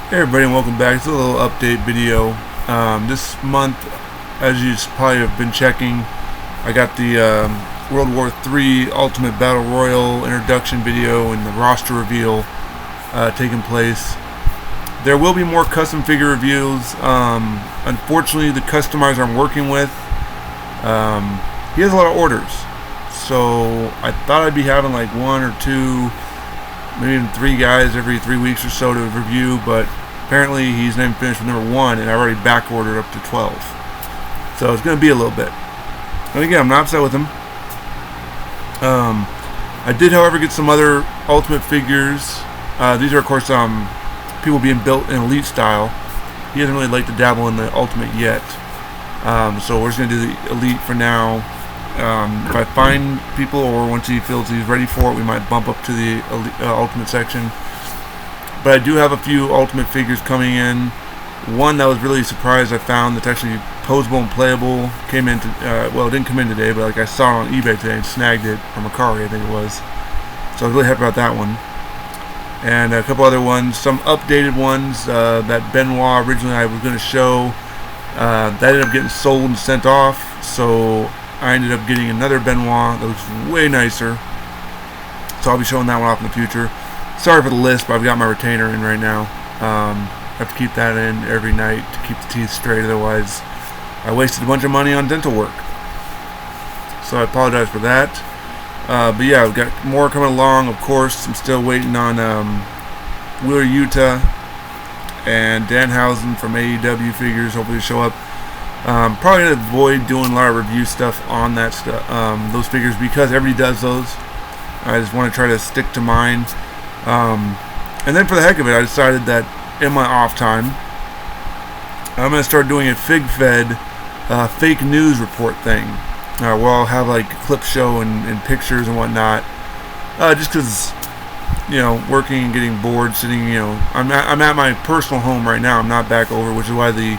Hey everybody, and welcome back. It's a little update video. This month, as you probably have been checking, I got the World War III Ultimate Battle Royal introduction video and the roster reveal taking place. There will be more custom figure reviews. Unfortunately, the customizer I'm working with, he has a lot of orders. So I thought I'd be having like one or two, maybe even three guys every 3 weeks or so to review, but apparently he's not even finished with number 1, and I already back ordered up to 12. So it's going to be a little bit. And again, I'm not upset with him. I did, however, get some other Ultimate figures. These are, of course, people being built in Elite style. He hasn't really liked to dabble in the Ultimate yet. So we're just going to do the Elite for now. If I find people, or once he feels he's ready for it, we might bump up to the Ultimate section. But I do have a few Ultimate figures coming in. One that I was really surprised I found that's actually posable and playable. Came in, well, it didn't come in today, but like I saw it on eBay today and snagged it from Akari, I think it was. So I was really happy about that one. And a couple other ones, some updated ones. That Benoit originally I was going to show, that ended up getting sold and sent off. So I ended up getting another Benoit that looks way nicer. So I'll be showing that one off in the future. Sorry for the list, but I've got my retainer in right now. I have to keep that in every night to keep the teeth straight, otherwise I wasted a bunch of money on dental work. So I apologize for that. But yeah, we've got more coming along, of course. I'm still waiting on Wheeler Yuta and Danhausen from AEW figures, hopefully to show up. Probably going to avoid doing a lot of review stuff on that those figures, because everybody does those. I just want to try to stick to mine. And then for the heck of it, I decided that in my off time, I'm going to start doing a fig-fed fake news report thing, where I'll have like clip show and pictures and whatnot, just because, working and getting bored sitting, I'm at my personal home right now. I'm not back over, which is why the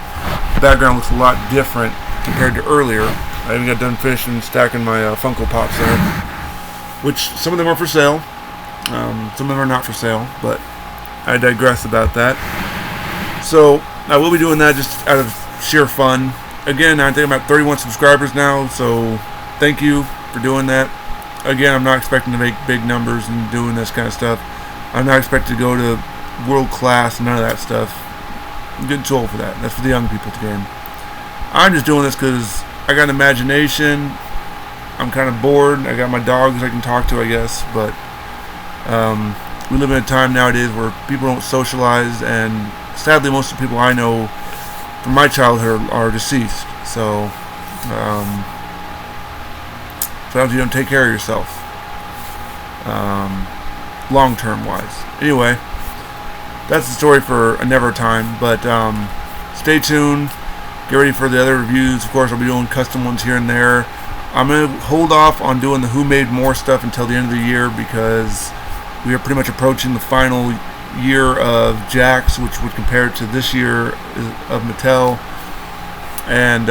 background looks a lot different compared to earlier. I even got done finishing and stacking my Funko Pops there, which some of them are for sale. Some of them are not for sale, but I digress about that. So I will be doing that just out of sheer fun. Again, I think I'm at 31 subscribers now, so thank you for doing that. Again, I'm not expecting to make big numbers and doing this kind of stuff. I'm not expecting to go to world class, none of that stuff. I'm getting too old for that. That's for the young people to game. I'm just doing this because I got an imagination. I'm kind of bored. I got my dogs I can talk to, I guess, but we live in a time nowadays where people don't socialize, and sadly most of the people I know from my childhood are deceased. So sometimes you don't take care of yourself, long-term wise. Anyway, that's the story for another time, but stay tuned. Get ready for the other reviews. Of course, I'll be doing custom ones here and there. I'm going to hold off on doing the Who Made More stuff until the end of the year, because we are pretty much approaching the final year of Jakks, which would compare to this year of Mattel. And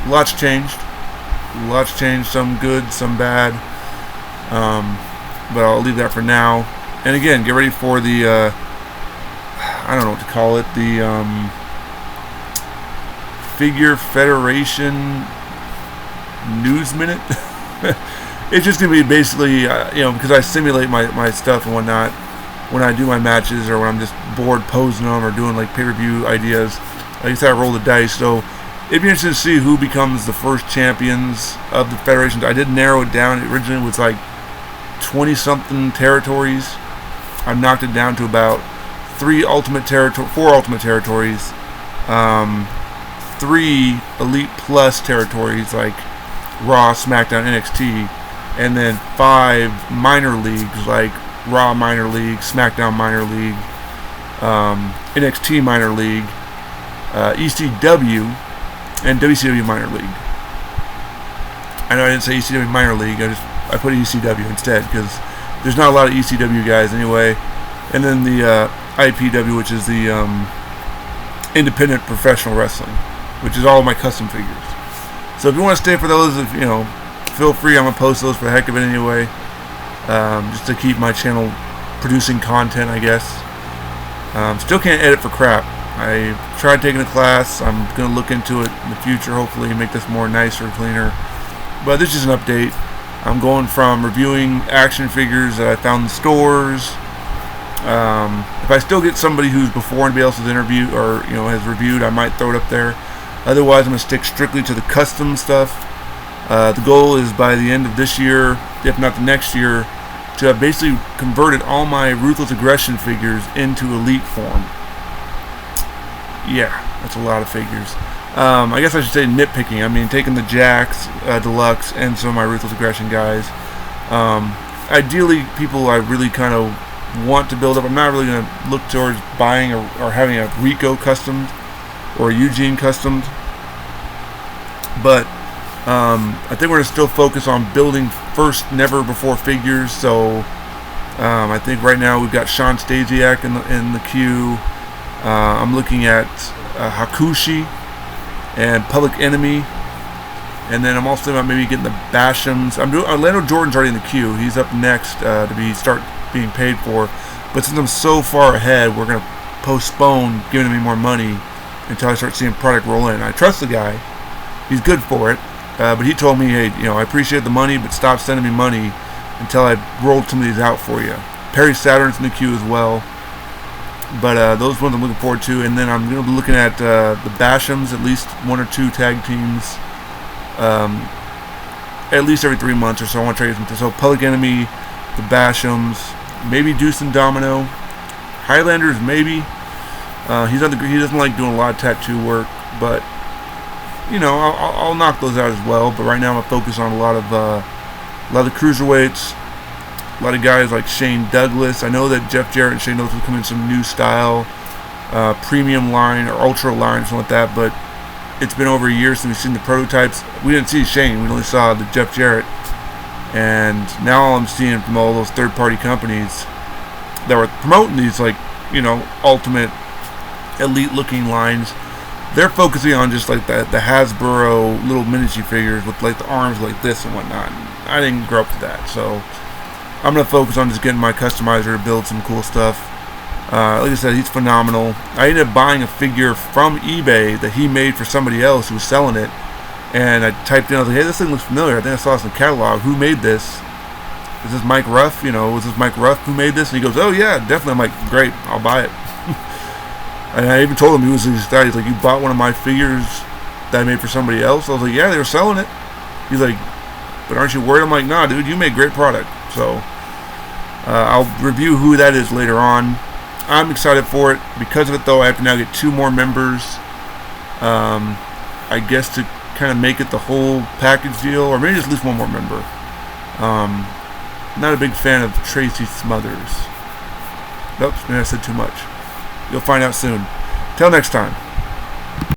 lots changed. Lots changed, some good, some bad. But I'll leave that for now. And again, get ready for the, I don't know what to call it, the Figure Federation News Minute. It's just going to be basically, because I simulate my stuff and whatnot when I do my matches, or when I'm just bored posing them or doing like pay-per-view ideas. Like I said, I roll the dice, so it'd be interesting to see who becomes the first champions of the federations. I did narrow it down. It originally was like 20-something territories. I've knocked it down to about 4 ultimate territories, 3 Elite Plus territories like Raw, SmackDown, NXT, and then 5 minor leagues like Raw Minor League, SmackDown Minor League, NXT Minor League, ECW, and WCW Minor League. I know I didn't say ECW Minor League, I put ECW instead, because there's not a lot of ECW guys anyway. And then the IPW, which is the Independent Professional Wrestling, which is all my custom figures. So if you want to stay for those, feel free. I'm going to post those for the heck of it anyway. Just to keep my channel producing content, I guess. Still can't edit for crap. I tried taking a class. I'm going to look into it in the future, hopefully make this more nicer, cleaner. But this is an update. I'm going from reviewing action figures that I found in stores. If I still get somebody who's before anybody else has interviewed or has reviewed, I might throw it up there. Otherwise, I'm going to stick strictly to the custom stuff. The goal is by the end of this year, if not the next year, to have basically converted all my Ruthless Aggression figures into Elite form. Yeah, that's a lot of figures. I guess I should say nitpicking. I mean, taking the Jax Deluxe and some of my Ruthless Aggression guys. Ideally, people I really kind of want to build up. I'm not really going to look towards buying or having a Rico custom or a Eugene custom. But I think we're going to still focus on building first never before figures. So I think right now we've got Sean Stasiak in the queue. I'm looking at Hakushi and Public Enemy, and then I'm also thinking about maybe getting the Bashams. Orlando Jordan's already in the queue. He's up next to start being paid for. But since I'm so far ahead, we're gonna postpone giving me more money until I start seeing product roll in. I trust the guy; he's good for it. But he told me, hey, I appreciate the money, but stop sending me money until I rolled some of these out for you. Perry Saturn's in the queue as well. But those ones I'm looking forward to. And then I'm going to be looking at the Bashams, at least 1 or 2 tag teams. At least every 3 months or so. I want to try to get some. So Public Enemy, the Bashams, maybe Deuce and Domino. Highlanders, maybe. He doesn't like doing a lot of tattoo work. But, I'll knock those out as well. But right now I'm going to focus on a lot of the cruiserweights. A lot of guys like Shane Douglas. I know that Jeff Jarrett and Shane Douglas will come in some new style, premium line or ultra line or something like that, but it's been over a year since we've seen the prototypes. We didn't see Shane, we only saw the Jeff Jarrett, and now all I'm seeing from all those third-party companies that were promoting these ultimate elite-looking lines, they're focusing on just like the Hasbro little miniature figures with like the arms like this and whatnot. I didn't grow up with that, so I'm going to focus on just getting my customizer to build some cool stuff. Like I said, he's phenomenal. I ended up buying a figure from eBay that he made for somebody else who was selling it. And I typed in, I was like, hey, this thing looks familiar. I think I saw this in the catalog. Who made this? Is this Mike Ruff? Was this Mike Ruff who made this? And he goes, oh, yeah, definitely. I'm like, great, I'll buy it. And I even told him, he was excited. He's like, you bought one of my figures that I made for somebody else? I was like, yeah, they were selling it. He's like, but aren't you worried? I'm like, nah, dude, you make great product. So I'll review who that is later on. I'm excited for it. Because of it, though, I have to now get 2 more members. I guess to kind of make it the whole package deal, or maybe just at least 1 more member. Not a big fan of Tracy Smothers. Oops, maybe I said too much. You'll find out soon. Till next time.